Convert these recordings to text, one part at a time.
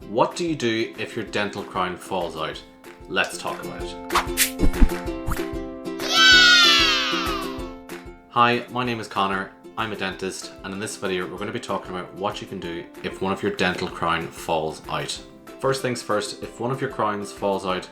What do you do if your dental crown falls out? Let's talk about it. Hi, my name is Connor. I'm a dentist, and in this video we're going to be talking about what you can do if one of your dental crown falls out. First things first, if one of your crowns falls out,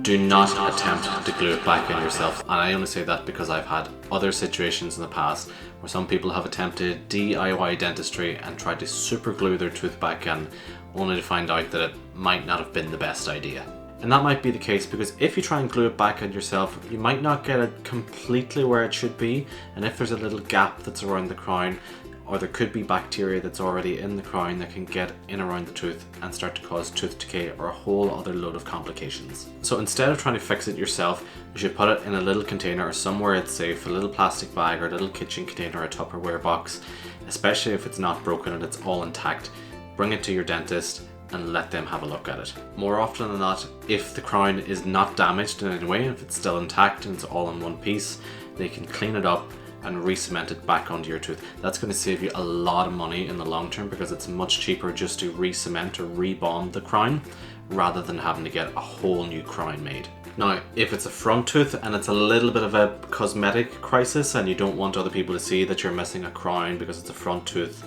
do not attempt to glue it back in yourself. And I only say that because I've had other situations in the past where some people have attempted DIY dentistry and tried to super glue their tooth back in, only to find out that it might not have been the best idea. And that might be the case because if you try and glue it back in yourself, you might not get it completely where it should be. And if there's a little gap that's around the crown, or there could be bacteria that's already in the crown that can get in around the tooth and start to cause tooth decay or a whole other load of complications. So instead of trying to fix it yourself, you should put it in a little container or somewhere it's safe, a little plastic bag or a little kitchen container or a Tupperware box, especially if it's not broken and it's all intact. Bring it to your dentist and let them have a look at it. More often than not, if the crown is not damaged in any way, if it's still intact and it's all in one piece, they can clean it up and re-cement it back onto your tooth. That's going to save you a lot of money in the long term because it's much cheaper just to re-cement or rebond the crown rather than having to get a whole new crown made. Now, if it's a front tooth and it's a little bit of a cosmetic crisis and you don't want other people to see that you're missing a crown because it's a front tooth,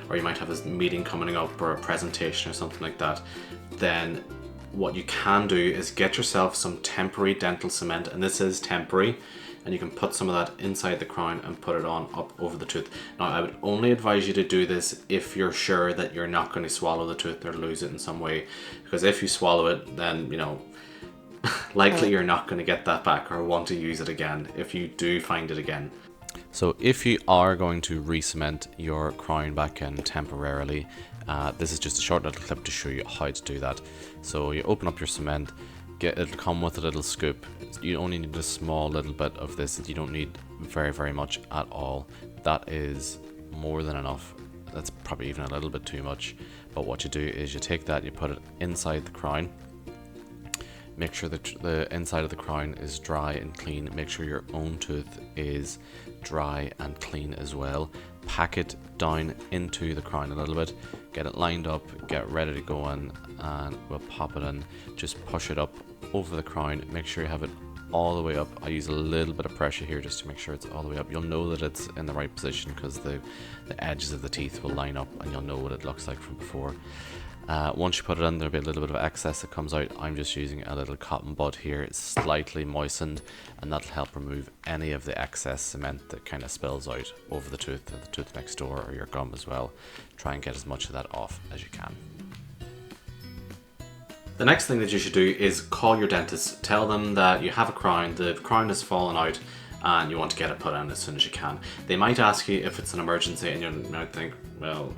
or you might have a meeting coming up or a presentation or something like that, then what you can do is get yourself some temporary dental cement, and this is temporary, and you can put some of that inside the crown and put it on up over the tooth. Now, I would only advise you to do this if you're sure that you're not going to swallow the tooth or lose it in some way, because if you swallow it, then likely you're not going to get that back or want to use it again if you do find it again. So if you are going to re-cement your crown back in temporarily, this is just a short little clip to show you how to do that. So you open up your cement, it'll come with a little scoop. You only need a small little bit of this. You don't need very much at all. That is more than enough. That's probably even a little bit too much. But what you do is you take that, you put it inside the crown. Make sure that the inside of the crown is dry and clean. Make sure your own tooth is dry and clean as well. Pack it down into the crown a little bit, get it lined up, get ready to go in, and we'll pop it in. Just push it up over the crown. Make sure you have it all the way up. I use a little bit of pressure here just to make sure it's all the way up. You'll know that it's in the right position because the edges of the teeth will line up and you'll know what it looks like from before. Once you put it in, there'll be a little bit of excess that comes out. I'm just using a little cotton bud here. It's slightly moistened, and that'll help remove any of the excess cement that kind of spills out over the tooth or the tooth next door or your gum as well. Try and get as much of that off as you can. The next thing that you should do is call your dentist. Tell them that you have a crown, the crown has fallen out, and you want to get it put in as soon as you can. They might ask you if it's an emergency, and you might think, well,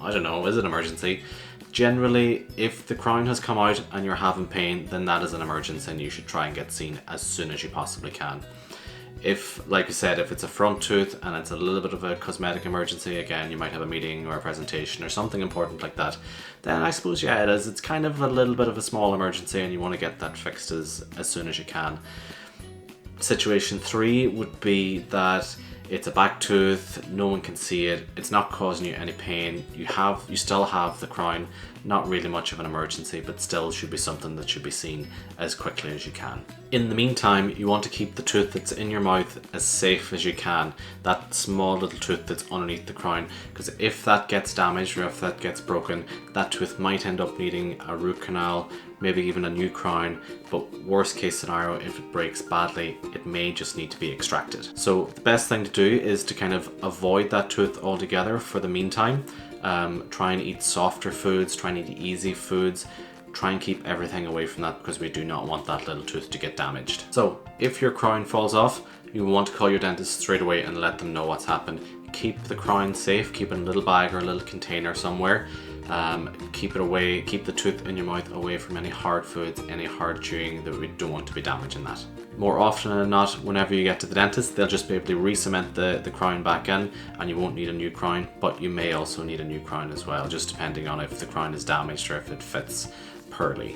I don't know, is it an emergency? Generally, if the crown has come out and you're having pain, then that is an emergency and you should try and get seen as soon as you possibly can. If, like I said, if it's a front tooth and it's a little bit of a cosmetic emergency, again, you might have a meeting or a presentation or something important like that, then I suppose, yeah, it is. It's kind of a little bit of a small emergency and you want to get that fixed as soon as you can. Situation 3 would be that it's a back tooth, no one can see it, it's not causing you any pain, you still have the crown, not really much of an emergency, but still should be something that should be seen as quickly as you can. In the meantime, you want to keep the tooth that's in your mouth as safe as you can, that small little tooth that's underneath the crown, because if that gets damaged or if that gets broken, that tooth might end up needing a root canal, maybe even a new crown, but worst case scenario, if it breaks badly, it may just need to be extracted. So the best thing to do is to kind of avoid that tooth altogether for the meantime. Try and eat softer foods, try and eat easy foods, try and keep everything away from that because we do not want that little tooth to get damaged. So if your crown falls off, you want to call your dentist straight away and let them know what's happened. Keep the crown safe, keep it in a little bag or a little container somewhere. Keep it away, keep the tooth in your mouth away from any hard foods, any hard chewing, that we don't want to be damaging that. More often than not, whenever you get to the dentist, they'll just be able to re-cement the crown back in and you won't need a new crown, but you may also need a new crown as well, just depending on if the crown is damaged or if it fits poorly.